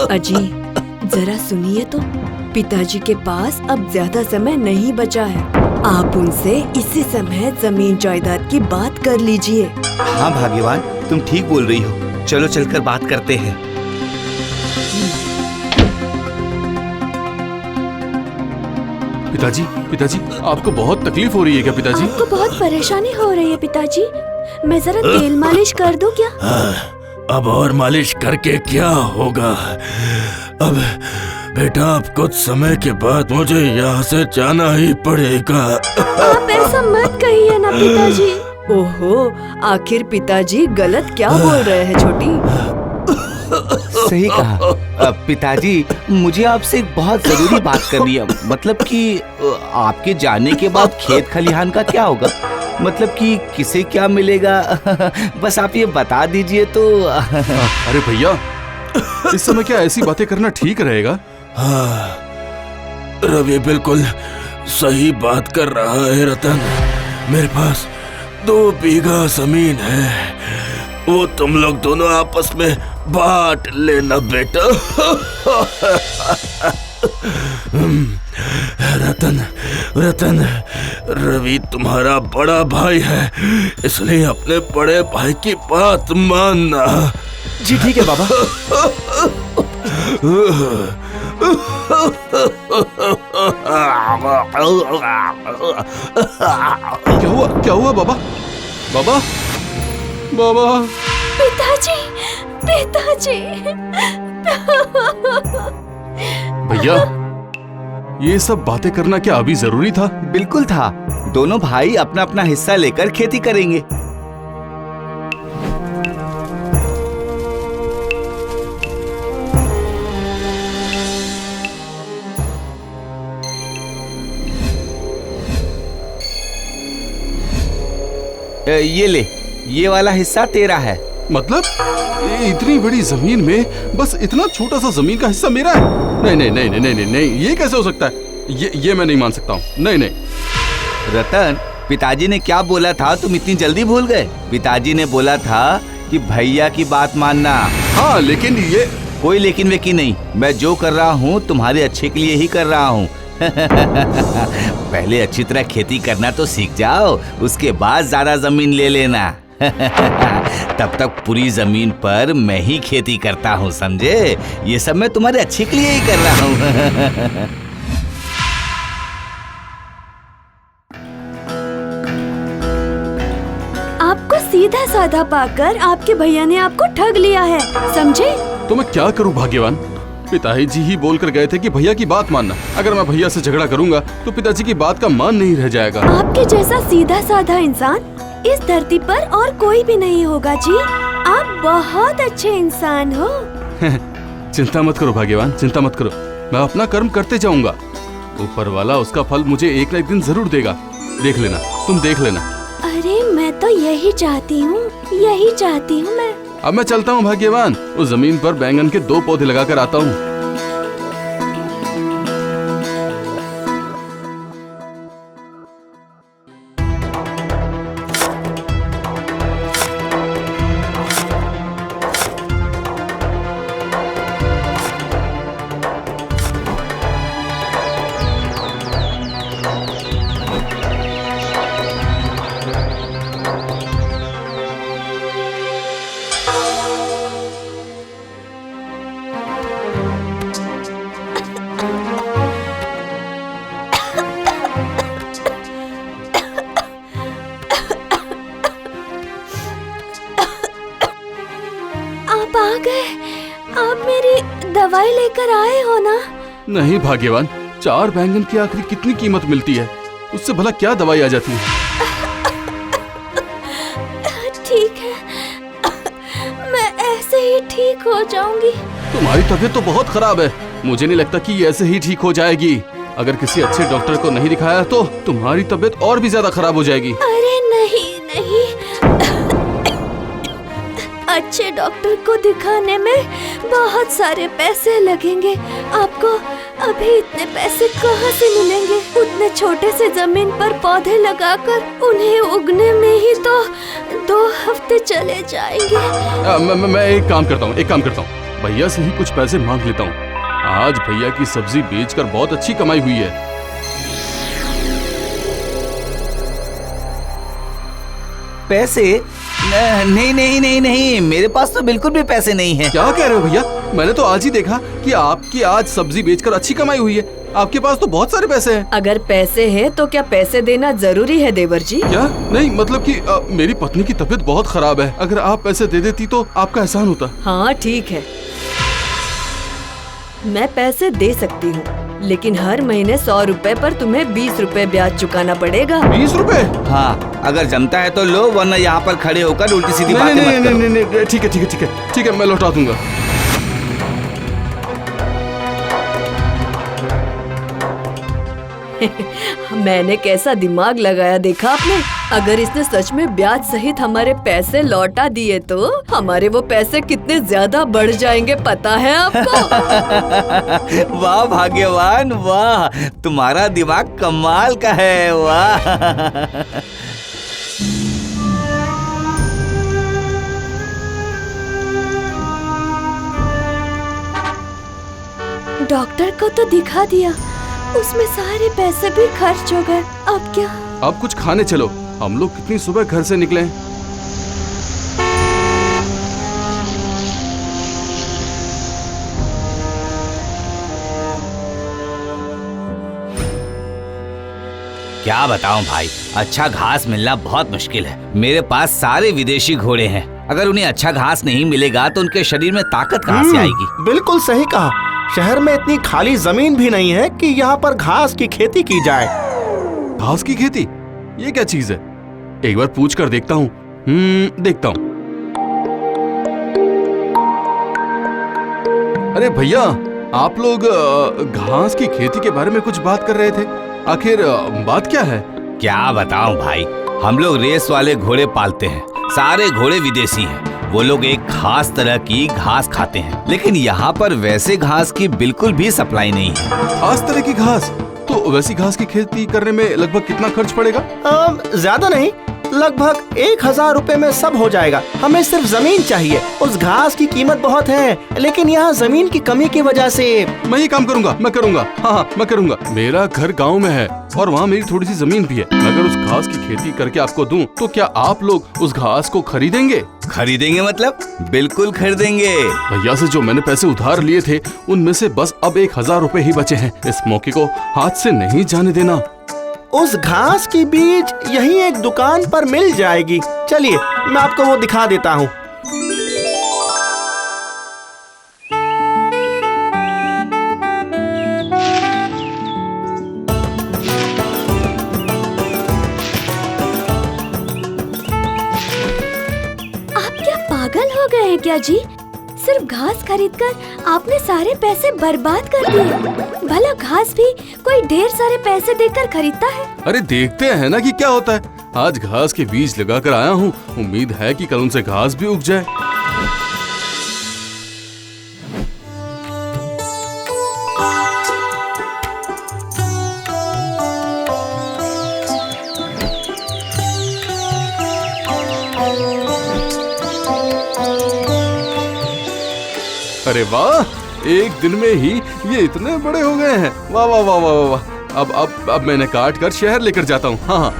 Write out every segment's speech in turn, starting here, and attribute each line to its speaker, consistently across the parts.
Speaker 1: अजी, जरा सुनिए तो, पिताजी के पास अब ज्यादा समय नहीं बचा है। आप उनसे इसी समय जमीन जायदाद की बात कर लीजिए।
Speaker 2: हाँ भाग्यवान, तुम ठीक बोल रही हो। चलो चलकर बात करते हैं।
Speaker 3: पिताजी, पिताजी, आपको बहुत तकलीफ हो रही है क्या पिताजी?
Speaker 1: आपको बहुत परेशानी हो रही है पिताजी? मैं जरा तेल मालिश कर दूं क्या?
Speaker 4: अब और मालिश करके क्या होगा? अब बेटा, अब कुछ समय के बाद मुझे यहाँ से जाना ही पड़ेगा।
Speaker 1: आप ऐसा मत कहिए ना पिताजी। ओहो, आखिर पिताजी गलत क्या बोल रहे हैं छोटी?
Speaker 2: सही कहा। पिताजी, मुझे आपसे एक बहुत जरूरी बात करनी है। मतलब कि आपके जाने के बाद खेत खलिहान का क्या होगा? मतलब कि किसे क्या मिलेगा? बस आप ये बता दीजिए तो।
Speaker 3: अरे भैया, इस समय क्या ऐसी बातें करना ठीक रहेगा?
Speaker 4: हाँ, रवि बिल्कुल सही बात कर रहा है रतन। मेरे पास 2 बीघा जमीन है, वो तुम लोग दोनों आपस में बांट लेना बेटा। रतन, रवि तुम्हारा बड़ा भाई है, इसलिए अपने बड़े भाई की बात मानना।
Speaker 2: जी ठीक है बाबा।
Speaker 3: क्या हुआ बाबा? बाबा, बाबा।
Speaker 1: पिताजी, पिताजी।
Speaker 3: भैया, ये सब बातें करना क्या अभी जरूरी था?
Speaker 2: बिल्कुल था। दोनों भाई अपना अपना हिस्सा लेकर खेती करेंगे। ये ले, ये वाला हिस्सा तेरा है।
Speaker 3: मतलब इतनी बड़ी जमीन में बस इतना छोटा सा जमीन का हिस्सा मेरा है? नहीं नहीं नहीं नहीं नहीं नहीं, ये कैसे हो सकता है? ये मैं नहीं मान सकता हूँ। नहीं नहीं।
Speaker 2: रतन, पिताजी ने क्या बोला था तुम इतनी जल्दी भूल गए? पिताजी ने बोला था कि भैया की बात मानना।
Speaker 3: हाँ, लेकिन ये
Speaker 2: कोई लेकिन वेकिन नहीं। मैं जो कर रहा हूँ तुम्हारे अच्छे के लिए ही कर रहा हूँ। पहले अच्छी तरह खेती करना तो सीख जाओ, उसके बाद ज्यादा जमीन ले लेना। तब तक पूरी जमीन पर मैं ही खेती करता हूँ, समझे? ये सब मैं तुम्हारे अच्छे के लिए ही कर रहा हूँ।
Speaker 1: आपको सीधा साधा पाकर आपके भैया ने आपको ठग लिया है, समझे?
Speaker 3: तो मैं क्या करूँ भाग्यवान? पिताजी ही बोल कर गए थे कि भैया की बात मानना। अगर मैं भैया से झगड़ा करूंगा तो पिताजी की बात का मान नहीं रह जाएगा।
Speaker 1: आपके जैसा सीधा साधा इंसान इस धरती पर और कोई भी नहीं होगा जी। आप बहुत अच्छे इंसान हो।
Speaker 3: चिंता मत करो भाग्यवान, चिंता मत करो। मैं अपना कर्म करते जाऊंगा। ऊपर वाला उसका फल मुझे एक न एक दिन जरूर देगा। देख लेना, तुम देख लेना।
Speaker 1: अरे मैं तो यही चाहती हूँ, यही चाहती हूँ मैं।
Speaker 3: अब मैं चलता हूँ भाग्यवान, उस जमीन पर बैंगन के 2 पौधे लगाकर आता हूँ।
Speaker 1: आप आ गए। आप मेरी दवाई लेकर आए हो ना?
Speaker 3: नहीं भाग्यवान, 4 बैंगन की आखिर कितनी कीमत मिलती है? उससे भला क्या दवाई आ जाती है?
Speaker 1: ठीक है, मैं ऐसे ही ठीक हो जाऊंगी।
Speaker 3: तुम्हारी तबीयत तो बहुत खराब है। मुझे नहीं लगता कि ये ऐसे ही ठीक हो जाएगी। अगर किसी अच्छे डॉक्टर को नहीं दिखाया तो तुम्हारी तबीयत और भी ज्यादा खराब हो जाएगी।
Speaker 1: अरे नहीं नहीं, अच्छे डॉक्टर को दिखाने में बहुत सारे पैसे लगेंगे। अभी इतने पैसे कहाँ से मिलेंगे? उतने छोटे से जमीन पर पौधे लगाकर उन्हें उगने में ही तो 2 हफ्ते चले जाएंगे।
Speaker 3: मैं एक काम करता हूँ, भैया से ही कुछ पैसे मांग लेता हूँ। आज भैया की सब्जी बेचकर बहुत अच्छी कमाई हुई है।
Speaker 2: पैसे? नहीं नहीं नहीं नहीं, मेरे पास तो बिल्कुल भी पैसे नहीं है।
Speaker 3: क्या कह रहे हो भैया? मैंने तो आज ही देखा कि आपकी आज सब्जी बेचकर अच्छी कमाई हुई है। आपके पास तो बहुत सारे पैसे हैं।
Speaker 1: अगर पैसे हैं तो क्या पैसे देना जरूरी है देवर जी?
Speaker 3: क्या? नहीं, मतलब कि मेरी पत्नी की तबीयत बहुत खराब है। अगर आप पैसे दे देती तो आपका एहसान होता।
Speaker 1: हाँ ठीक है, मैं पैसे दे सकती हूँ, लेकिन हर महीने 100 रुपए पर तुम्हें 20 रुपए ब्याज चुकाना पड़ेगा।
Speaker 3: 20 रुपए?
Speaker 2: हाँ, अगर जमता है तो लो, वरना यहाँ पर खड़े होकर उल्टी सीधी बातें मत करो।
Speaker 3: नहीं, ठीक है, मैं लौटा दूंगा।
Speaker 1: मैंने कैसा दिमाग लगाया देखा आपने? अगर इसने सच में ब्याज सहित हमारे पैसे लौटा दिए तो हमारे वो पैसे कितने ज्यादा बढ़ जाएंगे, पता है आपको?
Speaker 2: वाह भाग्यवान वाह, तुम्हारा दिमाग कमाल का है, वाह।
Speaker 1: डॉक्टर को तो दिखा दिया, उसमें सारे पैसे भी खर्च हो गए। अब क्या?
Speaker 3: अब कुछ खाने चलो, हम लोग कितनी सुबह घर से निकले।
Speaker 2: क्या बताऊं भाई, अच्छा घास मिलना बहुत मुश्किल है। मेरे पास सारे विदेशी घोड़े हैं, अगर उन्हें अच्छा घास नहीं मिलेगा तो उनके शरीर में ताकत कहाँ से आएगी?
Speaker 5: बिल्कुल सही कहा। शहर में इतनी खाली जमीन भी नहीं है कि यहाँ पर घास की खेती की जाए।
Speaker 3: घास की खेती? ये क्या चीज है? एक बार पूछ कर देखता हूँ। देखता हूँ। अरे भैया, आप लोग घास की खेती के बारे में कुछ बात कर रहे थे, आखिर बात क्या है?
Speaker 2: क्या बताऊं भाई, हम लोग रेस वाले घोड़े पालते हैं। सारे घोड़े विदेशी हैं। वो लोग एक खास तरह की घास खाते हैं, लेकिन यहाँ पर वैसे घास की बिल्कुल भी सप्लाई नहीं है।
Speaker 3: खास तरह की घास? तो वैसी घास की खेती करने में लगभग कितना खर्च पड़ेगा?
Speaker 5: ज्यादा नहीं, लगभग 1000 रुपए में सब हो जाएगा। हमें सिर्फ जमीन चाहिए। उस घास की कीमत बहुत है, लेकिन यहाँ जमीन की कमी की वजह से।
Speaker 3: मैं ये काम करूँगा, मैं करूँगा। हाँ, मैं करूँगा। मेरा घर गांव में है और वहाँ मेरी थोड़ी सी जमीन भी है। अगर उस घास की खेती करके आपको दूं, तो क्या आप लोग उस घास को खरीदेंगे?
Speaker 2: खरीदेंगे मतलब? बिल्कुल खरीदेंगे।
Speaker 3: भैया से जो मैंने पैसे उधार लिए थे, उनमें से बस अब 1000 रुपए ही बचे हैं। इस मौके को हाथ से नहीं जाने देना।
Speaker 5: उस घास की बीज यहीं एक दुकान पर मिल जाएगी। चलिए, मैं आपको वो दिखा देता हूँ।
Speaker 1: आप क्या पागल हो गए हैं क्या जी? सिर्फ घास खरीदकर आपने सारे पैसे बर्बाद कर दिए। भला घास भी कोई ढेर सारे पैसे देकर खरीदता है?
Speaker 3: अरे देखते हैं ना कि क्या होता है। आज घास के बीज लगाकर आया हूँ, उम्मीद है कि कल उनसे घास भी उग जाए। अरे वाह, एक दिन में ही ये इतने बड़े हो गए हैं। वाह वाह वाह वाह वाह। अब मैंने काट कर शहर लेकर जाता हूँ। हाँ हाँ।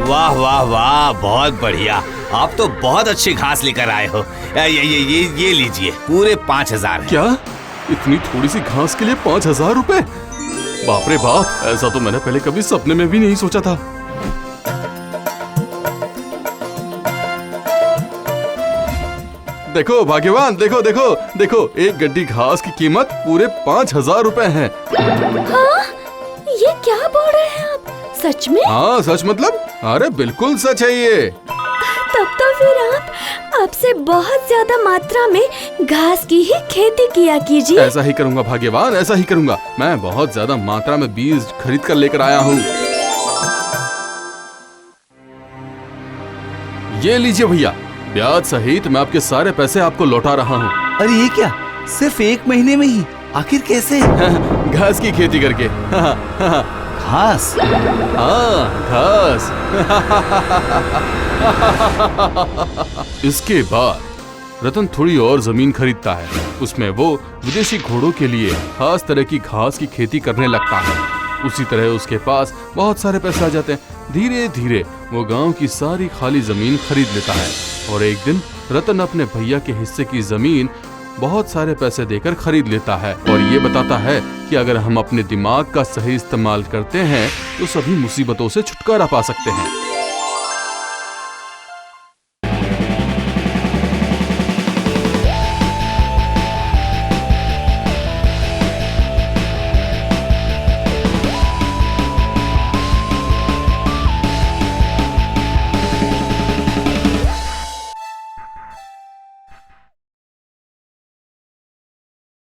Speaker 2: वाह वाह वाह, बहुत बढ़िया। आप तो बहुत अच्छी घास लेकर आए हो। ये लीजिए, पूरे 5000 है।
Speaker 3: क्या? इतनी थोड़ी सी घास के लिए 5000 रुपए? बाप रे बाप, ऐसा तो मैंने पहले कभी सपने में भी नहीं सोचा था। देखो भाग्यवान, देखो देखो देखो, एक गड्डी घास की कीमत पूरे 5000 रुपए है।
Speaker 1: हाँ? ये क्या बोल रहे हैं आप? सच में?
Speaker 3: हाँ सच मतलब? अरे बिल्कुल सच है ये।
Speaker 1: तब तो फिर आप आपसे बहुत ज्यादा मात्रा में घास की ही खेती किया कीजिए।
Speaker 3: ऐसा ही करूँगा भाग्यवान, ऐसा ही करूँगा। मैं बहुत ज्यादा मात्रा में बीज खरीद कर लेकर आया हूँ। ये लीजिए भैया, ब्याज सहित मैं आपके सारे पैसे आपको लौटा रहा हूँ।
Speaker 2: अरे ये क्या, सिर्फ 1 महीने में ही? आखिर कैसे?
Speaker 3: घास की खेती करके।
Speaker 2: घास?
Speaker 3: हाँ, घास। इसके बाद रतन थोड़ी और जमीन खरीदता है। उसमें वो विदेशी घोड़ों के लिए खास तरह की घास की खेती करने लगता है। उसी तरह उसके पास बहुत सारे पैसे आ जाते हैं। धीरे धीरे वो गांव की सारी खाली जमीन खरीद लेता है और एक दिन रतन अपने भैया के हिस्से की जमीन बहुत सारे पैसे देकर खरीद लेता है और ये बताता है कि अगर हम अपने दिमाग का सही इस्तेमाल करते हैं तो सभी मुसीबतों से छुटकारा पा सकते हैं।